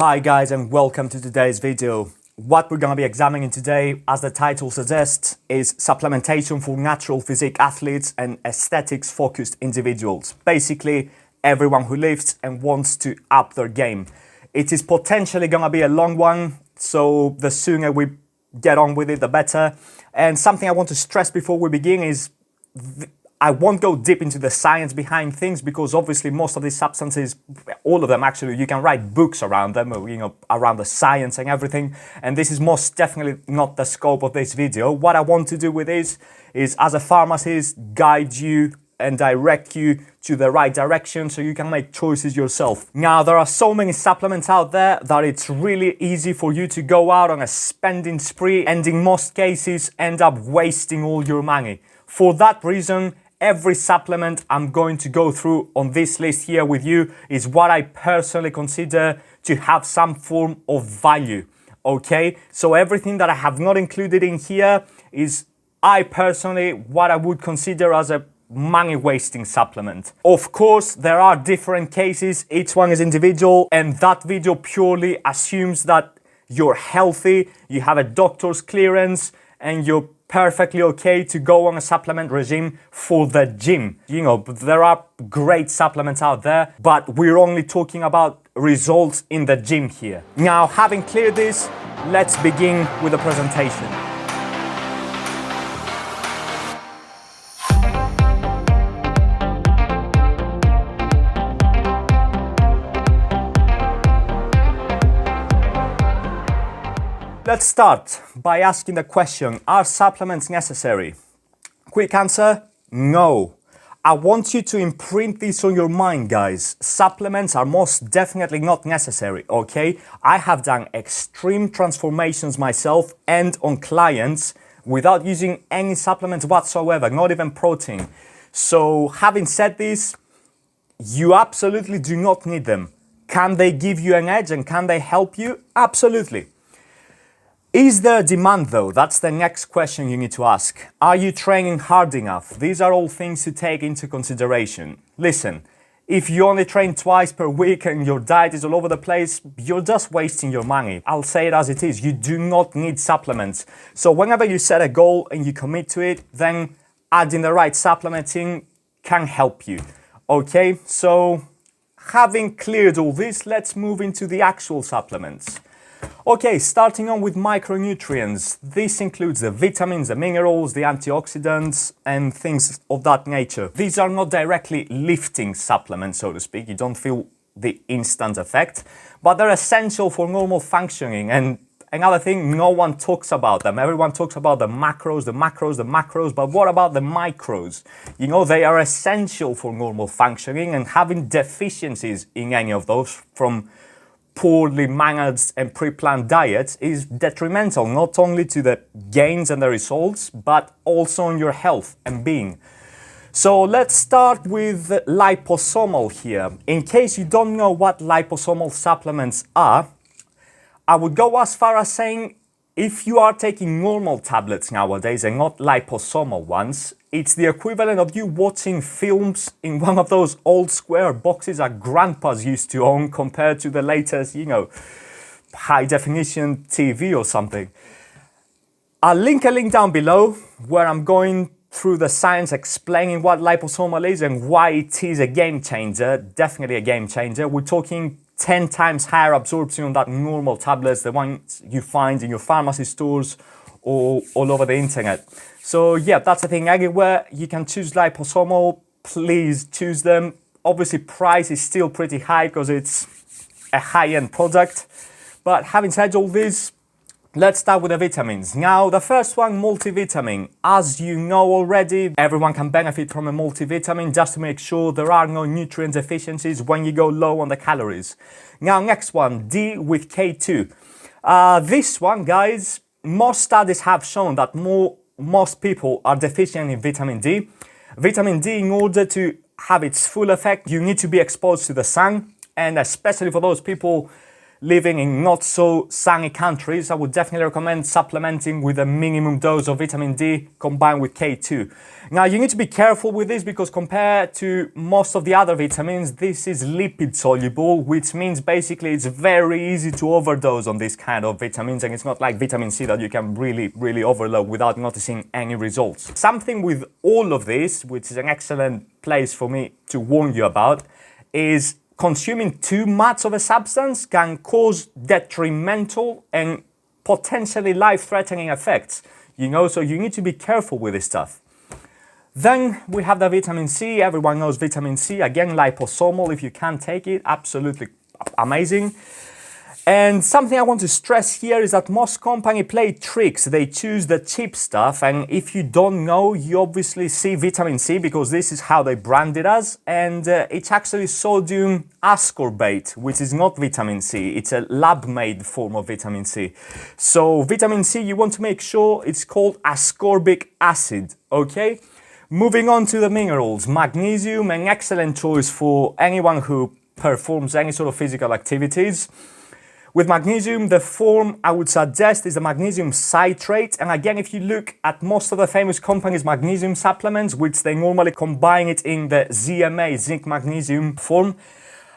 Hi guys and welcome to today's video. What we're going to be examining today, as the title suggests, is supplementation for natural physique athletes and aesthetics focused individuals. Basically, everyone who lifts and wants to up their game. It is potentially going to be a long one, so the sooner we get on with it, the better. And something I want to stress before we begin is I won't go deep into the science behind things because obviously most of these substances, all of them actually, you can write books around them, around the science and everything. And this is most definitely not the scope of this video. What I want to do with this is, as a pharmacist, guide you and direct you to the right direction so you can make choices yourself. Now, there are so many supplements out there that it's really easy for you to go out on a spending spree and in most cases end up wasting all your money. For that reason, every supplement I'm going to go through on this list here with you is what I personally consider to have some form of value, okay? So everything that I have not included in here is what I would consider as a money-wasting supplement. Of course, there are different cases, each one is individual, and that video purely assumes that you're healthy, you have a doctor's clearance, and you're perfectly okay to go on a supplement regime for the gym. There are great supplements out there, but we're only talking about results in the gym here. Now, having cleared this, let's begin with the presentation. Let's start by asking the question, are supplements necessary? Quick answer, no. I want you to imprint this on your mind, guys. Supplements are most definitely not necessary, okay? I have done extreme transformations myself and on clients without using any supplements whatsoever, not even protein. So having said this, you absolutely do not need them. Can they give you an edge and can they help you? Absolutely. Is there demand though? That's the next question you need to ask. Are you training hard enough? These are all things to take into consideration. Listen, if you only train twice per week and your diet is all over the place, you're just wasting your money. I'll say it as it is. You do not need supplements. So whenever you set a goal and you commit to it, then adding the right supplementing can help you. Okay, so having cleared all this, let's move into the actual supplements. Okay, starting on with micronutrients. This includes the vitamins, the minerals, the antioxidants, and things of that nature. These are not directly lifting supplements, so to speak. You don't feel the instant effect, but they're essential for normal functioning. And another thing, no one talks about them. Everyone talks about the macros, but what about the micros? They are essential for normal functioning, and having deficiencies in any of those from poorly managed and pre-planned diets is detrimental not only to the gains and the results, but also on your health and being. So let's start with liposomal here. In case you don't know what liposomal supplements are, I would go as far as saying if you are taking normal tablets nowadays and not liposomal ones, it's the equivalent of you watching films in one of those old square boxes that grandpas used to own compared to the latest, high definition TV or something. I'll link a link down below where I'm going through the science explaining what liposomal is and why it is a game changer, definitely a game changer. We're talking 10 times higher absorption on that normal tablets, the ones you find in your pharmacy stores or all over the internet. So yeah, that's the thing. Everywhere you can choose liposomal, please choose them. Obviously, price is still pretty high because it's a high-end product. But having said all this, let's start with the vitamins. Now, the first one, multivitamin. As you know already, everyone can benefit from a multivitamin just to make sure there are no nutrient deficiencies when you go low on the calories. Now, next one, D with K2. This one, guys, most studies have shown that most people are deficient in vitamin D. Vitamin D, in order to have its full effect, you need to be exposed to the sun, and especially for those people living in not so sunny countries, I would definitely recommend supplementing with a minimum dose of vitamin D combined with K2. Now you need to be careful with this because compared to most of the other vitamins, this is lipid soluble, which means basically it's very easy to overdose on this kind of vitamins, and it's not like vitamin C that you can really overload without noticing any results. Something with all of this, which is an excellent place for me to warn you about, is consuming too much of a substance can cause detrimental and potentially life-threatening effects, so you need to be careful with this stuff. Then we have the vitamin C. Everyone knows vitamin C, again liposomal. If you can take it, absolutely amazing. And something I want to stress here is that most companies play tricks. They choose the cheap stuff, and if you don't know, you obviously see vitamin C because this is how they brand it as, and it's actually sodium ascorbate, which is not vitamin C. It's a lab-made form of vitamin C. So vitamin C, you want to make sure it's called ascorbic acid, okay? Moving on to the minerals. Magnesium, an excellent choice for anyone who performs any sort of physical activities. With magnesium, the form I would suggest is the magnesium citrate. And again, if you look at most of the famous companies' magnesium supplements, which they normally combine it in the ZMA, zinc magnesium form,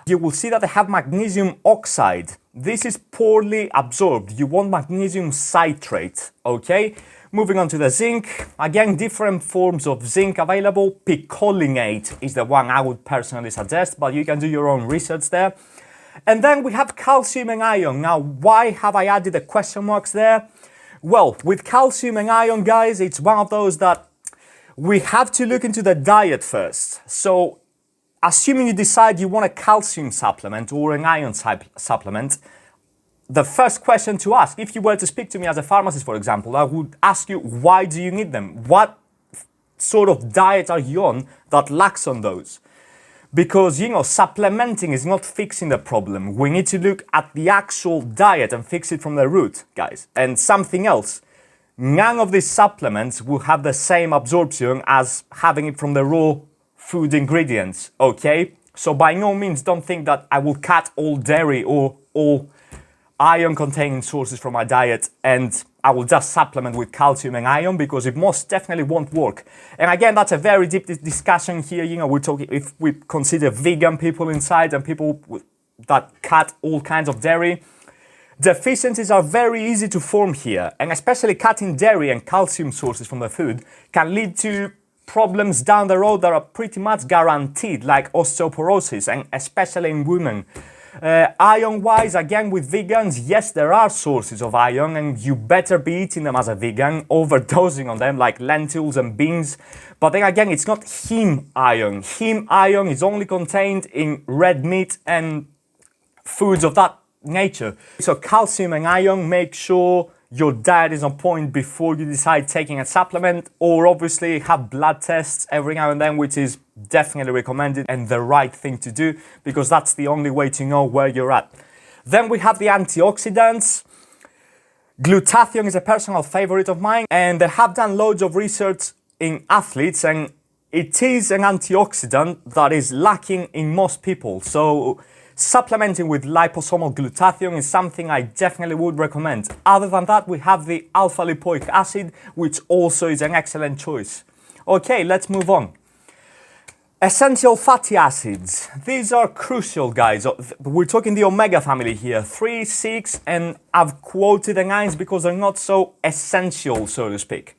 you will see that they have magnesium oxide. This is poorly absorbed. You want magnesium citrate, okay? Moving on to the zinc, again, different forms of zinc available. Picolinate is the one I would personally suggest, but you can do your own research there. And then we have calcium and iron. Now, why have I added the question marks there? Well, with calcium and iron, guys, it's one of those that we have to look into the diet first. So, assuming you decide you want a calcium supplement or an iron supplement, the first question to ask, if you were to speak to me as a pharmacist, for example, I would ask you, why do you need them? What sort of diet are you on that lacks on those? Because, supplementing is not fixing the problem. We need to look at the actual diet and fix it from the root, guys. And something else, none of these supplements will have the same absorption as having it from the raw food ingredients, okay? So by no means don't think that I will cut all dairy or all iron-containing sources from my diet and I will just supplement with calcium and iron, because it most definitely won't work. And again, that's a very deep discussion here. We're talking, if we consider vegan people inside and people that cut all kinds of dairy, deficiencies are very easy to form here. And especially cutting dairy and calcium sources from the food can lead to problems down the road that are pretty much guaranteed, like osteoporosis, and especially in women. Iron-wise, again, with vegans, yes, there are sources of iron, and you better be eating them as a vegan, overdosing on them, like lentils and beans. But then again, it's not heme iron. Heme iron is only contained in red meat and foods of that nature. So calcium and iron, make sure your diet is on point before you decide taking a supplement, or obviously have blood tests every now and then, which is definitely recommended and the right thing to do, because that's the only way to know where you're at. Then we have the antioxidants. Glutathione is a personal favorite of mine, and they have done loads of research in athletes, and it is an antioxidant that is lacking in most people. So supplementing with liposomal glutathione is something I definitely would recommend. Other than that, we have the alpha-lipoic acid, which also is an excellent choice. Okay, let's move on. Essential fatty acids. These are crucial, guys. We're talking the omega family here, 3, 6, and I've quoted the 9s because they're not so essential, so to speak.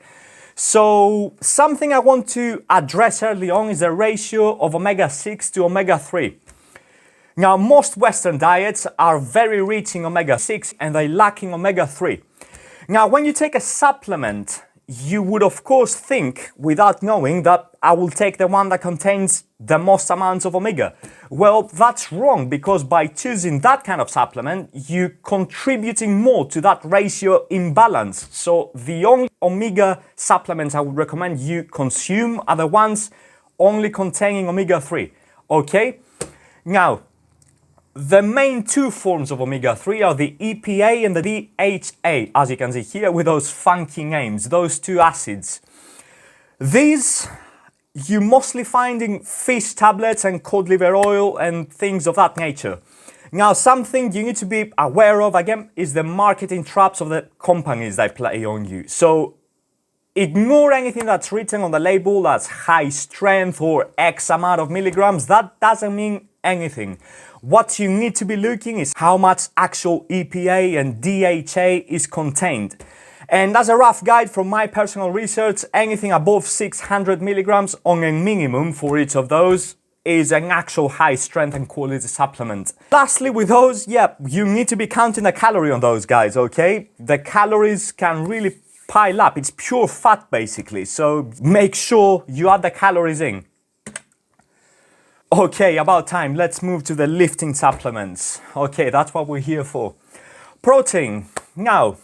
So something I want to address early on is the ratio of omega-6 to omega-3. Now, most Western diets are very rich in omega-6 and they lack in omega-3. Now, when you take a supplement, you would of course think, without knowing, that I will take the one that contains the most amounts of omega. Well, that's wrong, because by choosing that kind of supplement, you're contributing more to that ratio imbalance. So the only omega supplements I would recommend you consume are the ones only containing omega-3. Okay? Now, the main two forms of omega-3 are the EPA and the DHA, as you can see here with those funky names, those two acids. These you mostly find in fish tablets and cod liver oil and things of that nature. Now, something you need to be aware of, again, is the marketing traps of the companies that play on you. So ignore anything that's written on the label that's high strength or X amount of milligrams. That doesn't mean anything. What you need to be looking is how much actual EPA and DHA is contained. And as a rough guide from my personal research, anything above 600 milligrams on a minimum for each of those is an actual high strength and quality supplement. Lastly, with those, yeah, you need to be counting the calorie on those guys, okay? The calories can really pile up. It's pure fat basically, so make sure you add the calories in. Okay, about time. Let's move to the lifting supplements. Okay, that's what we're here for. Protein. Now,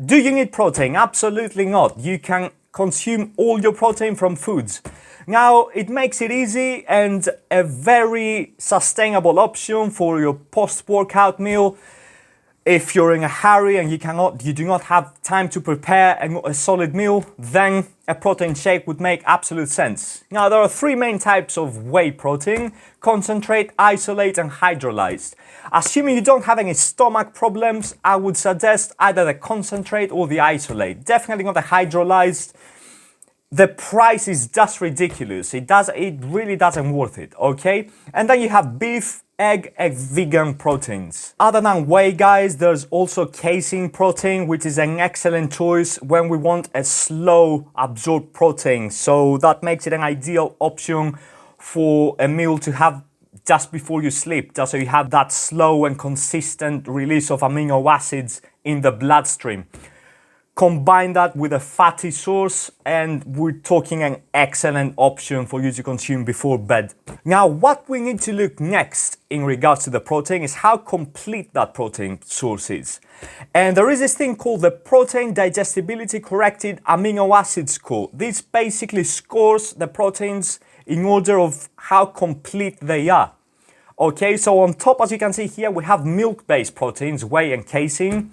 do you need protein? Absolutely not. You can consume all your protein from foods. Now, it makes it easy and a very sustainable option for your post-workout meal. If you're in a hurry and you do not have time to prepare a solid meal, then a protein shake would make absolute sense. Now, there are three main types of whey protein: concentrate, isolate, and hydrolyzed. Assuming you don't have any stomach problems, I would suggest either the concentrate or the isolate. Definitely not the hydrolyzed. The price is just ridiculous. It really doesn't worth it, okay? And then you have beef, egg, and vegan proteins. Other than whey, guys, there's also casein protein, which is an excellent choice when we want a slow absorbed protein. So that makes it an ideal option for a meal to have just before you sleep, just so you have that slow and consistent release of amino acids in the bloodstream. Combine that with a fatty source and we're talking an excellent option for you to consume before bed. Now, what we need to look next in regards to the protein is how complete that protein source is. And there is this thing called the Protein Digestibility Corrected Amino Acid Score. This basically scores the proteins in order of how complete they are. Okay, so on top, as you can see here, we have milk-based proteins, whey and casein.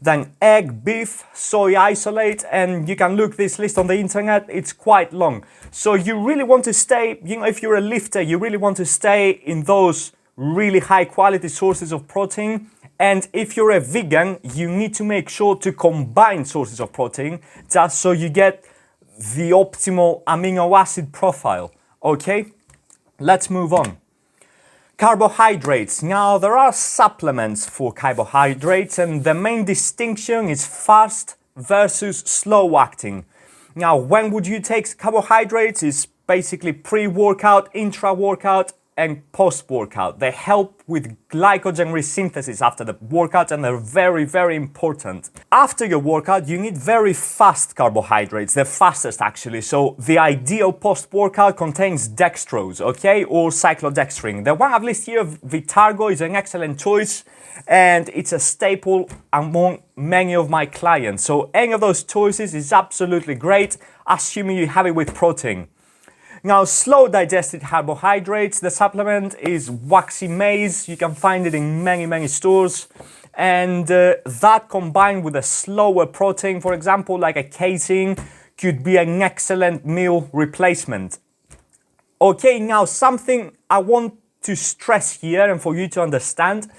Then egg, beef, soy isolate, and you can look this list on the internet, it's quite long. So you really want to stay, if you're a lifter, you really want to stay in those really high quality sources of protein. And if you're a vegan, you need to make sure to combine sources of protein just so you get the optimal amino acid profile. Okay, let's move on. Carbohydrates. Now, there are supplements for carbohydrates, and the main distinction is fast versus slow acting. Now, when would you take carbohydrates? It's basically pre-workout, intra-workout, and post-workout. They help with glycogen resynthesis after the workout, and they're very, very important. After your workout, you need very fast carbohydrates, the fastest actually. So the ideal post-workout contains dextrose, okay, or cyclodextrin. The one I've listed here, Vitargo, is an excellent choice, and it's a staple among many of my clients. So any of those choices is absolutely great, assuming you have it with protein. Now, slow digested carbohydrates, the supplement is waxy maize. You can find it in many, many stores. And that combined with a slower protein, for example, like a casein, could be an excellent meal replacement. Okay, now something I want to stress here and for you to understand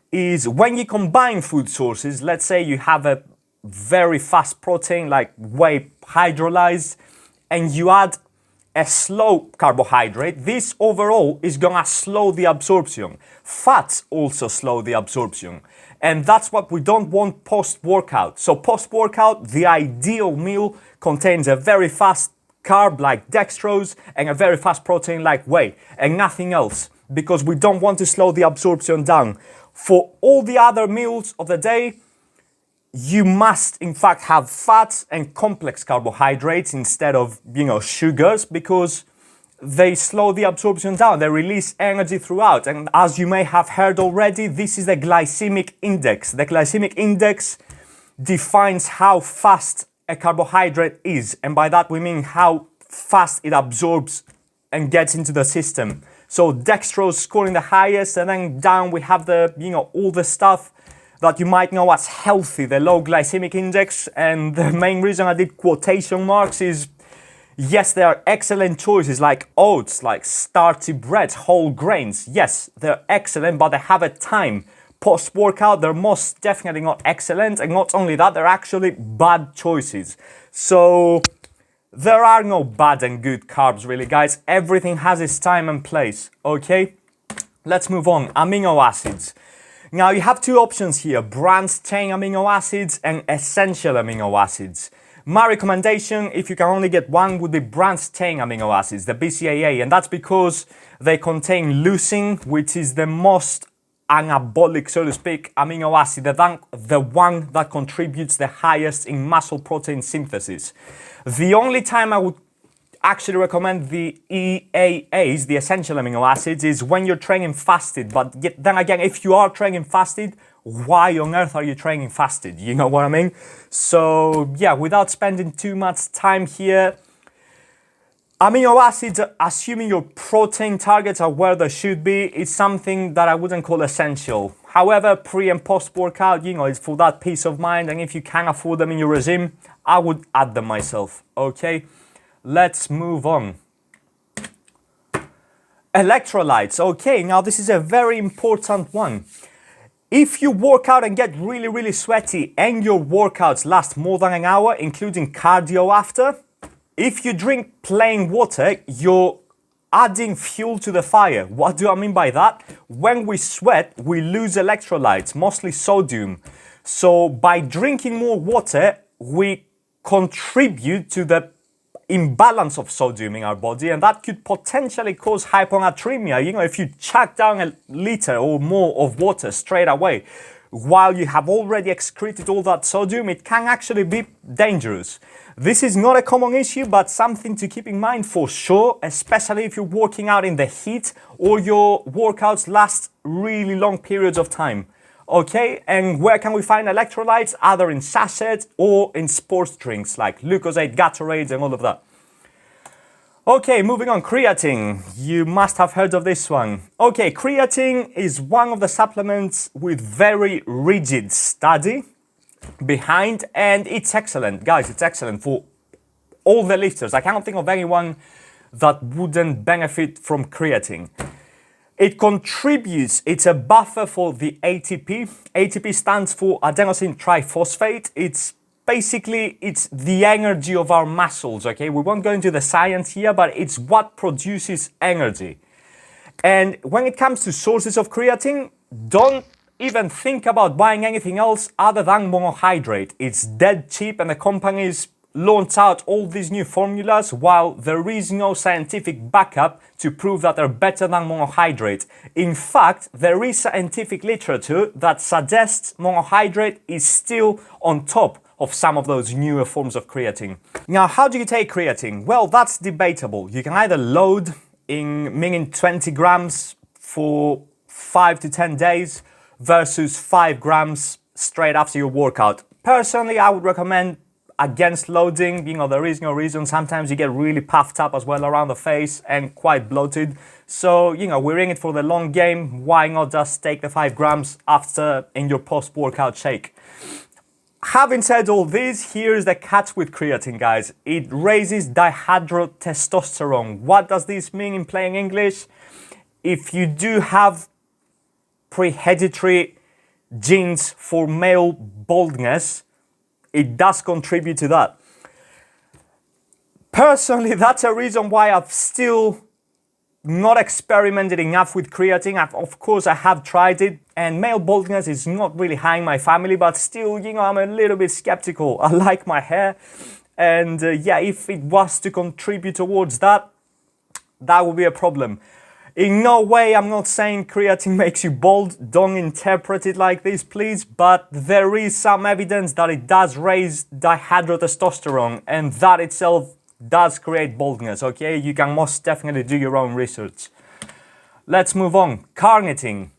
is when you combine food sources, let's say you have a very fast protein like whey hydrolyzed, and you add a slow carbohydrate, this overall is gonna slow the absorption. Fats also slow the absorption. And that's what we don't want post-workout. So post-workout, the ideal meal contains a very fast carb like dextrose and a very fast protein like whey, and nothing else, because we don't want to slow the absorption down. For all the other meals of the day, you must in fact have fats and complex carbohydrates instead of, sugars, because they slow the absorption down. They release energy throughout. And as you may have heard already, this is the glycemic index. The glycemic index defines how fast a carbohydrate is. And by that we mean how fast it absorbs and gets into the system. So dextrose scoring the highest, and then down we have the, all the stuff that you might know as healthy, the low glycemic index. And the main reason I did quotation marks is Yes, there are excellent choices like oats, like starchy breads, whole grains. Yes, they're excellent, but they have a time. Post-workout, they're most definitely not excellent. And not only that, they're actually bad choices. So there are no bad and good carbs really, guys. Everything has its time and place, okay? Let's move on. Amino acids. Now you have two options here, branched chain amino acids and essential amino acids. My recommendation, if you can only get one, would be branched chain amino acids, the BCAA, and that's because they contain leucine, which is the most anabolic, so to speak, amino acid, the one that contributes the highest in muscle protein synthesis. The only time I would actually recommend the EAAs, the essential amino acids, is when you're training fasted. But then again, if you are training fasted, why on earth are you training fasted? You know what I mean? So yeah, without spending too much time here, amino acids, assuming your protein targets are where they should be, is something that I wouldn't call essential. However, pre and post workout, you know, it's for that peace of mind, and if you can afford them in your regime, I would add them myself, okay? Let's move on. Electrolytes. Okay, now this is a very important one. If you work out and get really, really sweaty and your workouts last more than an hour, including cardio after, if you drink plain water, you're adding fuel to the fire. What do I mean by that? When we sweat, we lose electrolytes, mostly sodium. So by drinking more water, we contribute to the imbalance of sodium in our body, and that could potentially cause hyponatremia. You know, if you chuck down a liter or more of water straight away while you have already excreted all that sodium, it can actually be dangerous. This is not a common issue, but something to keep in mind for sure, especially if you're working out in the heat or your workouts last really long periods of time. Okay, and where can we find electrolytes? Either in sachets or in sports drinks like Lucozade, Gatorade, and all of that. Okay, moving on, creatine. You must have heard of this one. Okay, creatine is one of the supplements with very rigid study behind, and it's excellent. Guys, it's excellent for all the lifters. I cannot think of anyone that wouldn't benefit from creatine. It contributes, it's a buffer for the ATP. ATP stands for adenosine triphosphate. It's basically, it's the energy of our muscles, okay? We won't go into the science here, but it's what produces energy. And when it comes to sources of creatine, don't even think about buying anything else other than monohydrate. It's dead cheap, and the companies launch out all these new formulas while there is no scientific backup to prove that they're better than monohydrate. In fact, there is scientific literature that suggests monohydrate is still on top of some of those newer forms of creatine. Now, how do you take creatine? Well, that's debatable. You can either load in meaning 20 grams for 5 to 10 days versus 5 grams straight after your workout. Personally, I would recommend against loading. You know, there is no reason. Sometimes you get really puffed up as well around the face and quite bloated. So, you know, we're in it for the long game. Why not just take the 5 grams after in your post-workout shake? Having said all this, here's the catch with creatine, guys. It raises dihydrotestosterone. What does this mean in plain English? If you do have pre-hereditary genes for male baldness, it does contribute to that. Personally, that's a reason why I've still not experimented enough with creatine. Of course, I have tried it, and male baldness is not really high in my family, but still, you know, I'm a little bit skeptical. I like my hair, and yeah, if it was to contribute towards that, that would be a problem. In no way, I'm not saying creatine makes you bald. Don't interpret it like this, please. But there is some evidence that it does raise dihydrotestosterone, and that itself does create baldness, okay? You can most definitely do your own research. Let's move on. Carnitine.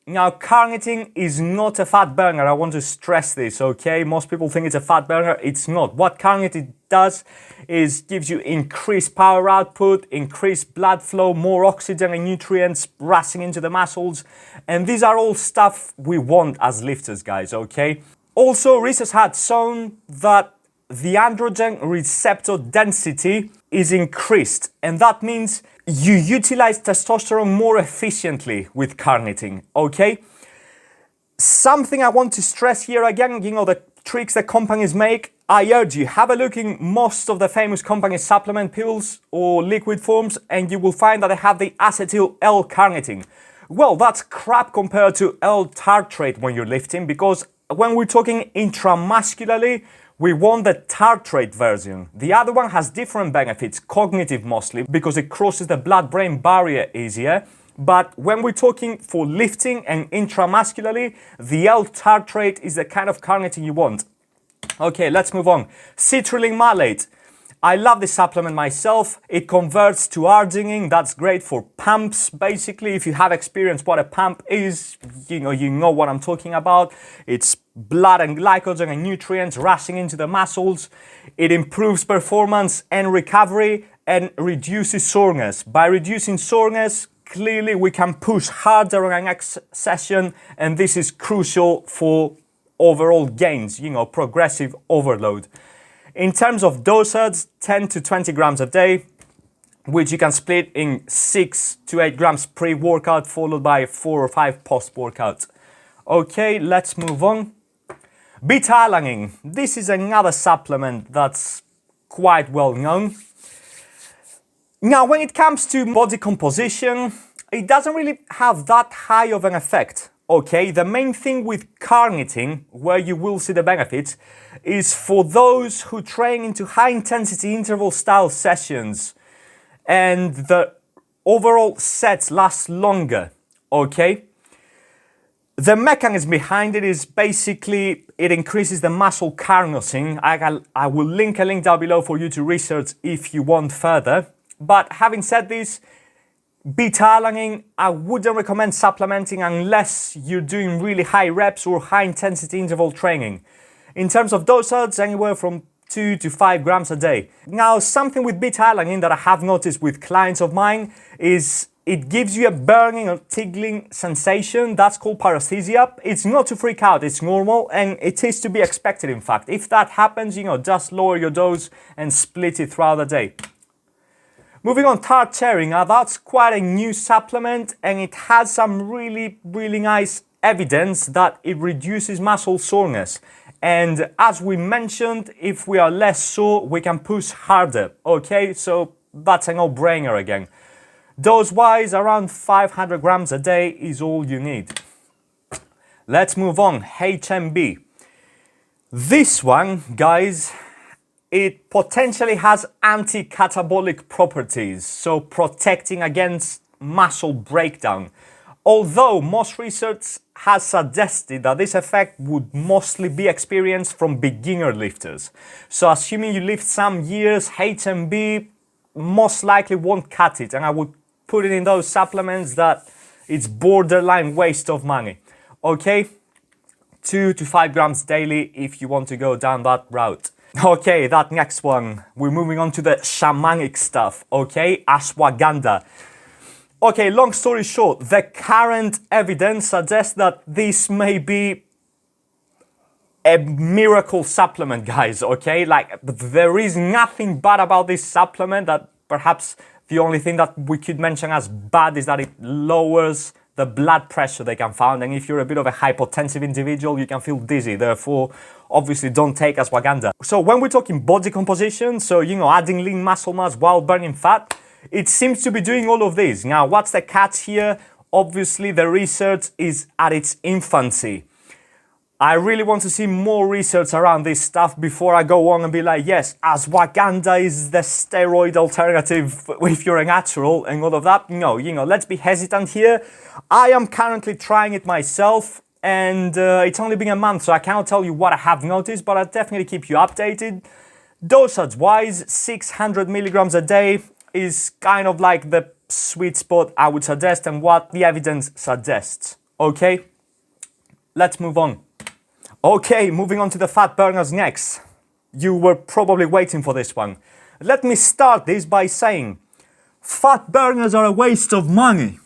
Now, carnitine is not a fat burner. I want to stress this, okay? Most people think it's a fat burner. It's not. What carnitine does is gives you increased power output, increased blood flow, more oxygen and nutrients rushing into the muscles. And these are all stuff we want as lifters, guys, okay? Also, research had shown that the androgen receptor density is increased, and that means you utilize testosterone more efficiently with carniting, okay? Something I want to stress here again, the tricks that companies make, I urge you, have a look in most of the famous companies' supplement pills or liquid forms, and you will find that they have the acetyl L-carnitin. Well, that's crap compared to L-tartrate when you're lifting, because when we're talking intramuscularly, we want the tartrate version. The other one has different benefits, cognitive mostly, because it crosses the blood-brain barrier easier. But when we're talking for lifting and intramuscularly, the L-tartrate is the kind of carnitin you want. Okay, let's move on. Citrulline malate. I love this supplement myself. It converts to arginine. That's great for pumps. Basically, if you have experience what a pump is, you know what I'm talking about. It's blood and glycogen and nutrients rushing into the muscles. It improves performance and recovery and reduces soreness. By reducing soreness, clearly we can push harder on our next session, and this is crucial for overall gains, progressive overload. In terms of dosage, 10 to 20 grams a day, which you can split in 6 to 8 grams pre-workout, followed by 4 or 5 post-workout. Okay, let's move on. Beta-alanine. This is another supplement that's quite well known. Now, when it comes to body composition, it doesn't really have that high of an effect. Okay, the main thing with carnitin, where you will see the benefits, is for those who train into high-intensity interval-style sessions and the overall sets last longer, okay? The mechanism behind it is basically it increases the muscle carnosine. I will link a link down below for you to research if you want further. But having said this, beta-alanine, I wouldn't recommend supplementing unless you're doing really high reps or high intensity interval training. In terms of dosage, anywhere from 2 to 5 grams a day. Now, something with beta-alanine that I have noticed with clients of mine is it gives you a burning or tingling sensation. That's called paresthesia. It's not to freak out, it's normal, and it is to be expected, in fact. If that happens, just lower your dose and split it throughout the day. Moving on, tart cherry. Now that's quite a new supplement, and it has some really, really nice evidence that it reduces muscle soreness. And as we mentioned, if we are less sore, we can push harder. Okay, so that's a no-brainer again. Dose-wise, around 500 grams a day is all you need. Let's move on, HMB. This one, guys, it potentially has anti-catabolic properties, so protecting against muscle breakdown. Although most research has suggested that this effect would mostly be experienced from beginner lifters. So assuming you lift some years, HMB most likely won't cut it, and I would put it in those supplements that it's borderline waste of money. Okay, 2 to 5 grams daily if you want to go down that route. Okay, that next one, we're moving on to the shamanic stuff, okay, ashwagandha. Okay, long story short, the current evidence suggests that this may be a miracle supplement, guys, okay? Like, there is nothing bad about this supplement. That perhaps the only thing that we could mention as bad is that it lowers the blood pressure they can find, and if you're a bit of a hypotensive individual, you can feel dizzy. Therefore, obviously don't take ashwagandha. So when we're talking body composition, so adding lean muscle mass while burning fat, it seems to be doing all of these. Now, what's the catch here? Obviously, the research is at its infancy. I really want to see more research around this stuff before I go on and be like, yes, ashwagandha is the steroid alternative if you're a natural and all of that. No, let's be hesitant here. I am currently trying it myself, and it's only been a month, so I cannot tell you what I have noticed, but I'll definitely keep you updated. Dosage-wise, 600 milligrams a day is kind of like the sweet spot I would suggest and what the evidence suggests. Okay, let's move on. Okay, moving on to the fat burners next. You were probably waiting for this one. Let me start this by saying, fat burners are a waste of money.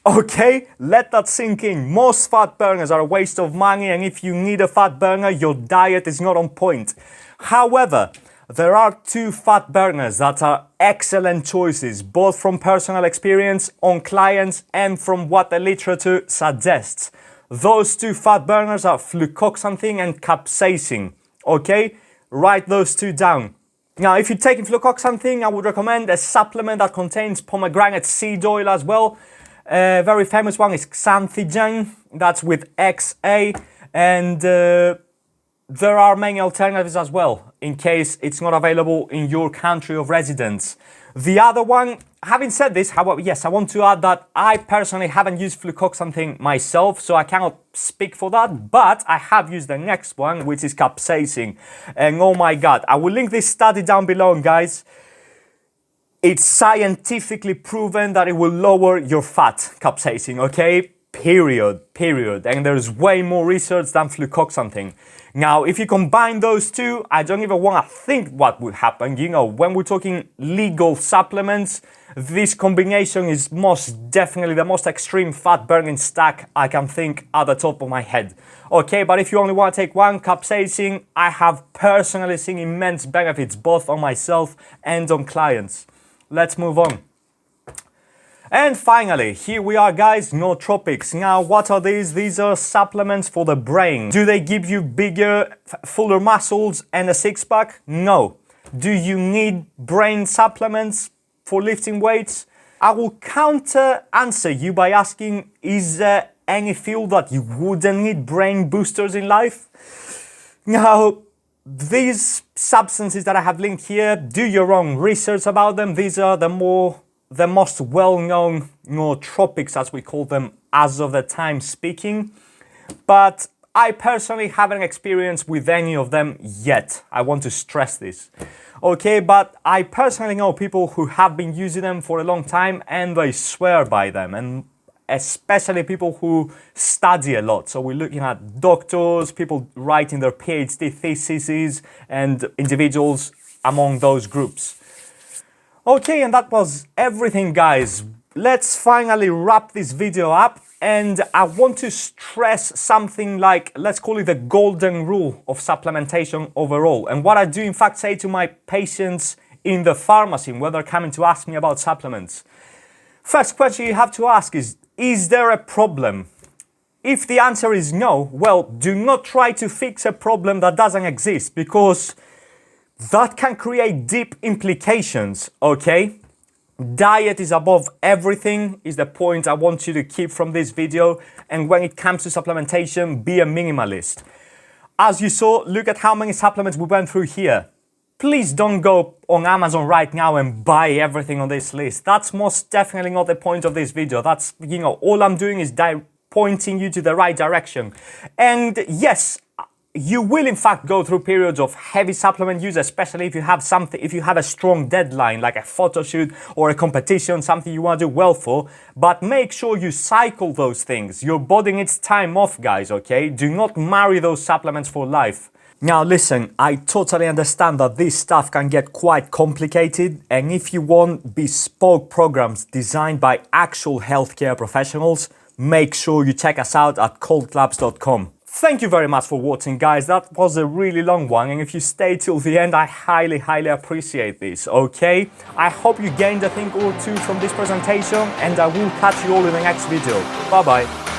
Okay, let that sink in. Most fat burners are a waste of money, and if you need a fat burner, your diet is not on point. However, There are two fat burners that are excellent choices, both from personal experience on clients and from what the literature suggests. Those two fat burners are flucoxanthin and capsaicin. Okay, write those two down. Now, if you're taking flucoxanthin, I would recommend a supplement that contains pomegranate seed oil as well. A very famous one is xanthigen, that's with XA, and there are many alternatives as well, in case it's not available in your country of residence. The other one, having said this, however, yes, I want to add that I personally haven't used flucoxanthin myself, so I cannot speak for that, but I have used the next one, which is capsaicin. And oh my God, I will link this study down below, guys. It's scientifically proven that it will lower your fat, capsaicin, okay? Period. And there's way more research than flucoxanthin. Now, if you combine those two, I don't even want to think what would happen. You know, when we're talking legal supplements, this combination is most definitely the most extreme fat burning stack I can think at the top of my head. Okay, but if you only want to take one, capsaicin, I have personally seen immense benefits both on myself and on clients. Let's move on. And finally, here we are, guys, nootropics. Now, what are these? These are supplements for the brain. Do they give you bigger, fuller muscles and a six-pack? No. Do you need brain supplements for lifting weights? I will counter answer you by asking, is there any field that you wouldn't need brain boosters in life? Now, these substances that I have linked here, do your own research about them. These are the most well-known nootropics, as we call them, as of the time speaking. But I personally haven't experienced with any of them yet. I want to stress this. Okay, but I personally know people who have been using them for a long time and they swear by them, and especially people who study a lot. So we're looking at doctors, people writing their PhD theses, and individuals among those groups. Okay, and that was everything, guys. Let's finally wrap this video up, and I want to stress something like, let's call it the golden rule of supplementation overall. And what I do in fact say to my patients in the pharmacy when they're coming to ask me about supplements. First question you have to ask is there a problem? If the answer is no, well, do not try to fix a problem that doesn't exist, because that can create deep implications, okay? Diet is above everything, is the point I want you to keep from this video. And when it comes to supplementation, be a minimalist. As you saw, look at how many supplements we went through here. Please don't go on Amazon right now and buy everything on this list. That's most definitely not the point of this video. That's, you know, all I'm doing is pointing you to the right direction. And yes, you will in fact go through periods of heavy supplement use, especially if you have a strong deadline, like a photo shoot or a competition, something you want to do well for. But make sure you cycle those things. Your body needs time off, guys, okay? Do not marry those supplements for life. Now listen, I totally understand that this stuff can get quite complicated, and if you want bespoke programs designed by actual healthcare professionals, make sure you check us out at coldlabs.com. Thank you very much for watching, guys. That was a really long one, and if you stay till the end, I highly appreciate this, okay? I hope you gained a thing or two from this presentation, and I will catch you all in the next video. Bye-bye.